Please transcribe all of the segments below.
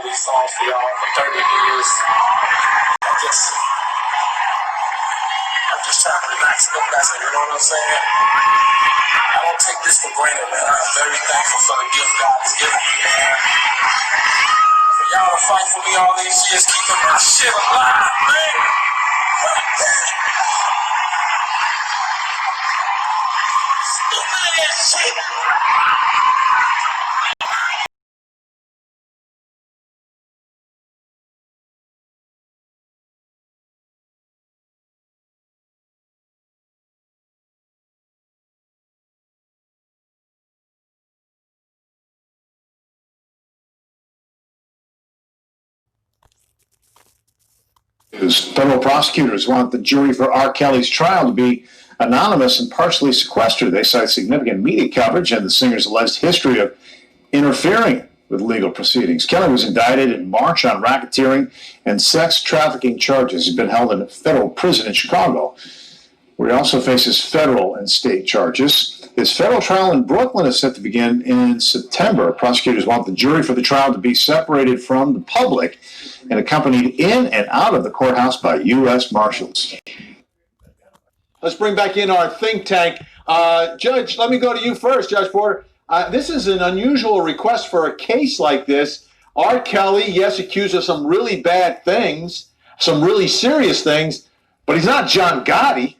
these songs for y'all for 30 years. I'm just trying to relax and look back, you know what I'm saying? I don't take this for granted, man. I'm very thankful for the gift God has given me, man. For y'all to fight for me all these years, keeping my shit alive, man. Stupid ass shit. Federal prosecutors want the jury for R. Kelly's trial to be anonymous and partially sequestered. They cite significant media coverage and the singer's alleged history of interfering with legal proceedings. Kelly was indicted in March on racketeering and sex trafficking charges. He's been held in a federal prison in Chicago, where he also faces federal and state charges. His federal trial in Brooklyn is set to begin in September. Prosecutors want the jury for the trial to be separated from the public and accompanied in and out of the courthouse by U.S. Marshals. Let's bring back in our think tank. Judge, let me go to you first, Judge Porter. This is an unusual request for a case like this. R. Kelly, yes, accused of some really bad things, some really serious things, but he's not John Gotti.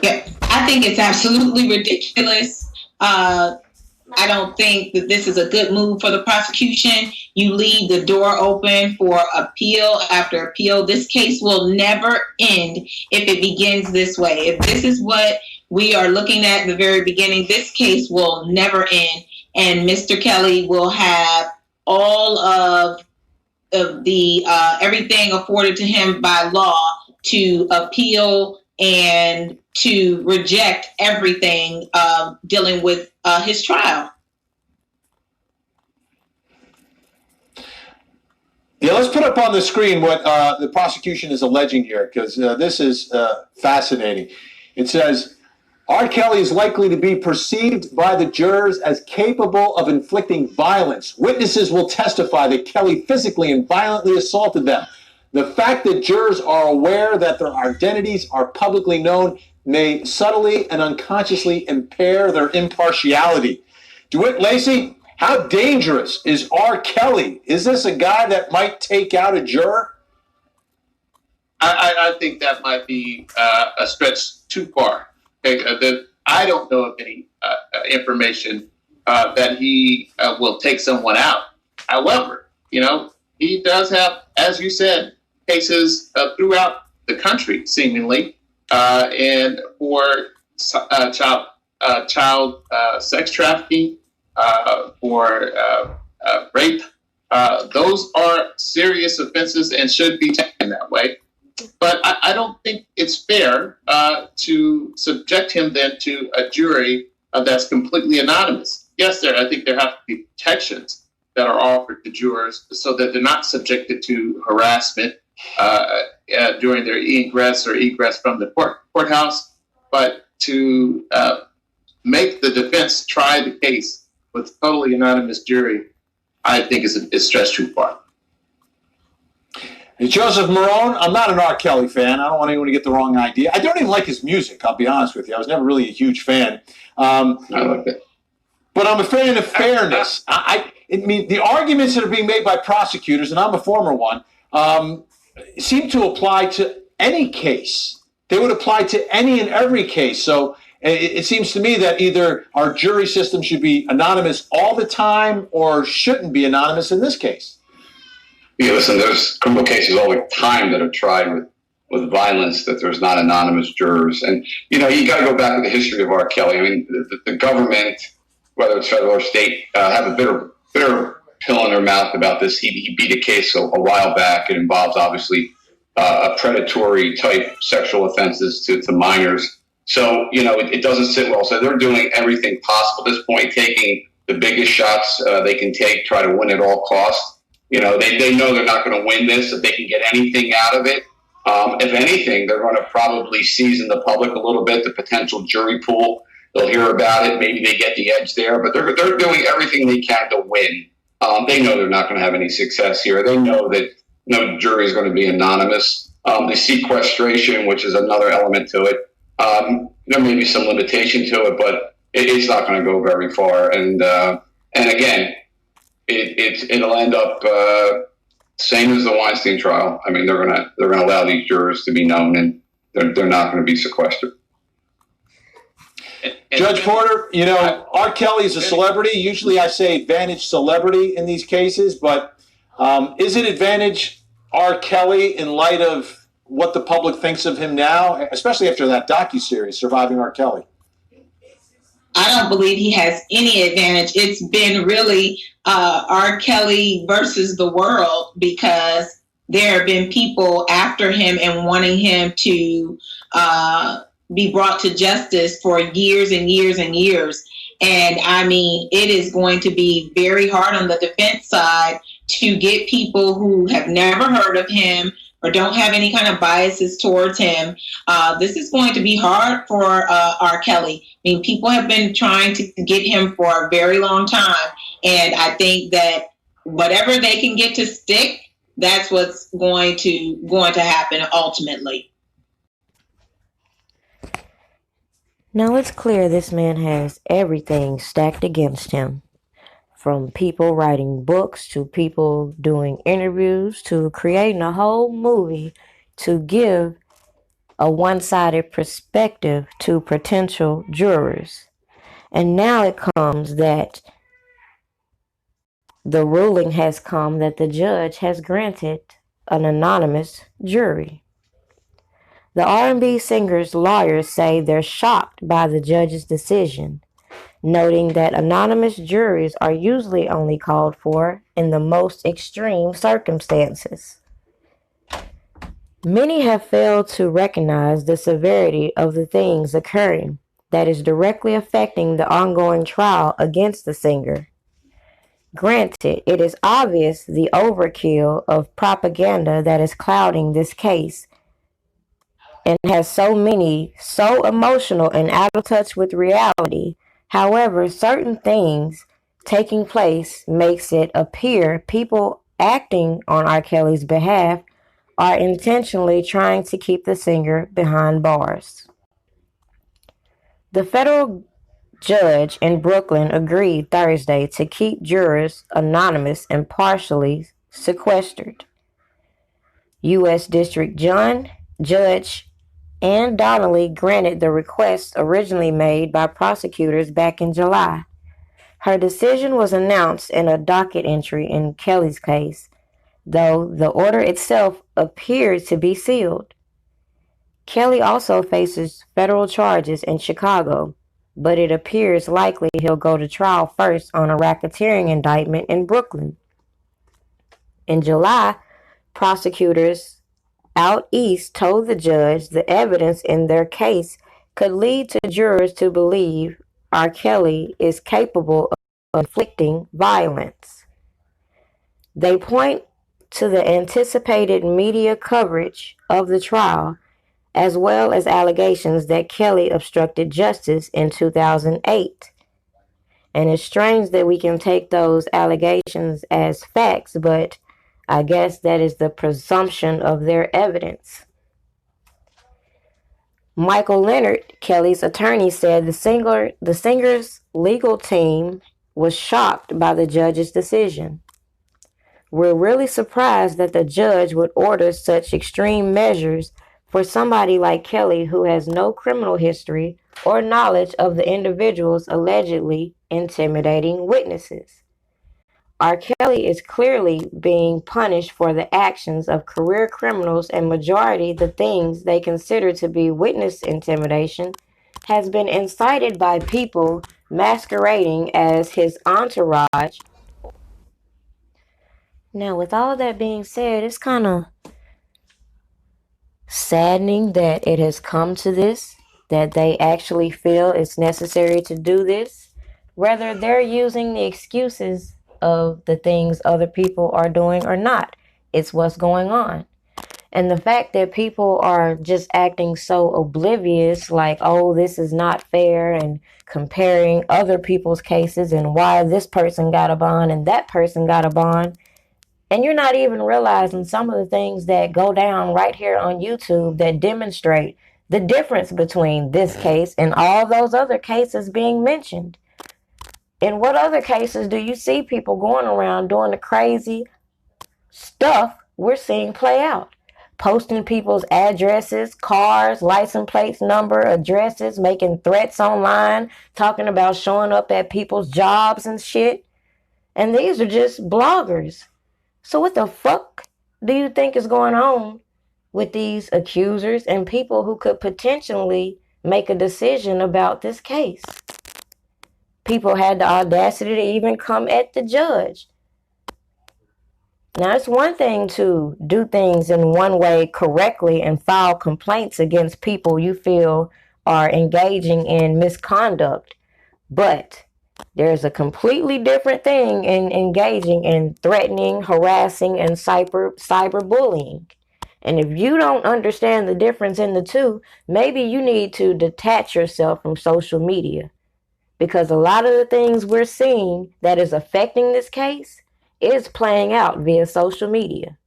Yeah, I think it's absolutely ridiculous. I don't think that this is a good move for the prosecution. You leave the door open for appeal after appeal. This case will never end if it begins this way. If this is what we are looking at the very beginning, this case will never end. And Mr. Kelly will have all of the everything afforded to him by law to appeal and to reject everything dealing with his trial. Yeah, let's put up on the screen what the prosecution is alleging here, because this is fascinating. It says, R. Kelly is likely to be perceived by the jurors as capable of inflicting violence. Witnesses will testify that Kelly physically and violently assaulted them. The fact that jurors are aware that their identities are publicly known may subtly and unconsciously impair their impartiality. DeWitt Lacey, how dangerous is R. Kelly? Is this a guy that might take out a juror? I think that might be a stretch too far. I don't know of any information that he will take someone out. However, he does have, as you said, cases throughout the country, seemingly, and for child sex trafficking, for rape. Those are serious offenses and should be taken that way. But I don't think it's fair to subject him then to a jury that's completely anonymous. Yes, I think there have to be protections that are offered to jurors so that they're not subjected to harassment during their ingress or egress from the courthouse, but to make the defense try the case with a totally anonymous jury, I think is stretched too far. Hey, Joseph Marone, I'm not an R. Kelly fan. I don't want anyone to get the wrong idea. I don't even like his music, I'll be honest with you. I was never really a huge fan. I like it. But I'm a fan of fairness. I mean, the arguments that are being made by prosecutors, and I'm a former one, seem to apply to any case. They would apply to any and every case. So it seems to me that either our jury system should be anonymous all the time or shouldn't be anonymous in this case. Yeah, listen, there's criminal cases all the time that are tried with violence that there's not anonymous jurors. And, you got to go back to the history of R. Kelly. I mean, the government, whether it's federal or state, have a bitter pill in their mouth about this. He beat a case a while back. It involves, obviously, predatory type sexual offenses to minors. So, it doesn't sit well. So they're doing everything possible at this point, taking the biggest shots they can take, try to win at all costs. They know they're not going to win this, if they can get anything out of it. If anything, they're going to probably season the public a little bit, the potential jury pool. They'll hear about it. Maybe they get the edge there, but they're doing everything they can to win. They know they're not going to have any success here. They know that no jury is going to be anonymous. The sequestration, which is another element to it, there may be some limitation to it, but it's not going to go very far. And again, it'll end up same as the Weinstein trial. I mean, they're gonna allow these jurors to be known, and they're not going to be sequestered. Judge Porter, you know, R. Kelly is a celebrity. Usually I say advantage celebrity in these cases, but is it advantage R. Kelly in light of what the public thinks of him now, especially after that docuseries, Surviving R. Kelly? I don't believe he has any advantage. It's been really R. Kelly versus the world, because there have been people after him and wanting him to be brought to justice for years and years and years. And I mean, it is going to be very hard on the defense side to get people who have never heard of him or don't have any kind of biases towards him. This is going to be hard for R. Kelly. I mean, people have been trying to get him for a very long time. And I think that whatever they can get to stick, that's what's going to happen ultimately. Now it's clear this man has everything stacked against him. From people writing books to people doing interviews to creating a whole movie to give a one-sided perspective to potential jurors. And now it comes that the ruling has come that the judge has granted an anonymous jury. The R&B singer's lawyers say they're shocked by the judge's decision, noting that anonymous juries are usually only called for in the most extreme circumstances. Many have failed to recognize the severity of the things occurring that is directly affecting the ongoing trial against the singer. Granted, it is obvious the overkill of propaganda that is clouding this case and has so many so emotional and out of touch with reality. However, certain things taking place makes it appear people acting on R. Kelly's behalf are intentionally trying to keep the singer behind bars. The federal judge in Brooklyn agreed Thursday to keep jurors anonymous and partially sequestered. U.S. District Judge Ann Donnelly granted the request originally made by prosecutors back in July. Her decision was announced in a docket entry in Kelly's case, though the order itself appeared to be sealed. Kelly also faces federal charges in Chicago, but it appears likely he'll go to trial first on a racketeering indictment in Brooklyn. In July, prosecutors out east told the judge the evidence in their case could lead to jurors to believe R. Kelly is capable of inflicting violence. They point to the anticipated media coverage of the trial, as well as allegations that Kelly obstructed justice in 2008. And it's strange that we can take those allegations as facts, but I guess that is the presumption of their evidence. Michael Leonard, Kelly's attorney, said the singer's legal team was shocked by the judge's decision. We're really surprised that the judge would order such extreme measures for somebody like Kelly, who has no criminal history or knowledge of the individuals allegedly intimidating witnesses. R. Kelly is clearly being punished for the actions of career criminals, and majority the things they consider to be witness intimidation has been incited by people masquerading as his entourage. Now, with all of that being said, it's kind of saddening that it has come to this, that they actually feel it's necessary to do this. Whether they're using the excuses of the things other people are doing or not, it's what's going on. And the fact that people are just acting so oblivious, like, oh, this is not fair, and comparing other people's cases and why this person got a bond and that person got a bond. And you're not even realizing some of the things that go down right here on YouTube that demonstrate the difference between this case and all those other cases being mentioned. In what other cases do you see people going around doing the crazy stuff we're seeing play out? Posting people's addresses, cars, license plates, number, addresses, making threats online, talking about showing up at people's jobs and shit. And these are just bloggers. So what the fuck do you think is going on with these accusers and people who could potentially make a decision about this case? People had the audacity to even come at the judge. Now, it's one thing to do things in one way correctly and file complaints against people you feel are engaging in misconduct, but there's a completely different thing in engaging in threatening, harassing, and cyberbullying. And if you don't understand the difference in the two, maybe you need to detach yourself from social media. Because a lot of the things we're seeing that is affecting this case is playing out via social media.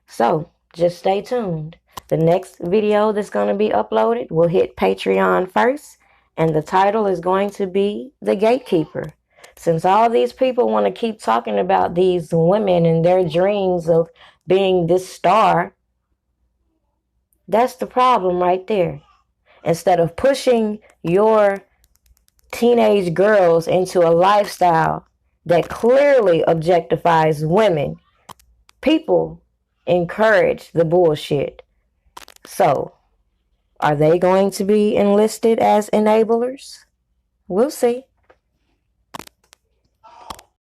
So just stay tuned. The next video that's going to be uploaded will hit Patreon first, and the title is going to be The Gatekeeper. Since all these people want to keep talking about these women and their dreams of being this star, that's the problem right there. Instead of pushing your teenage girls into a lifestyle that clearly objectifies women, people encourage the bullshit. So, are they going to be enlisted as enablers? We'll see.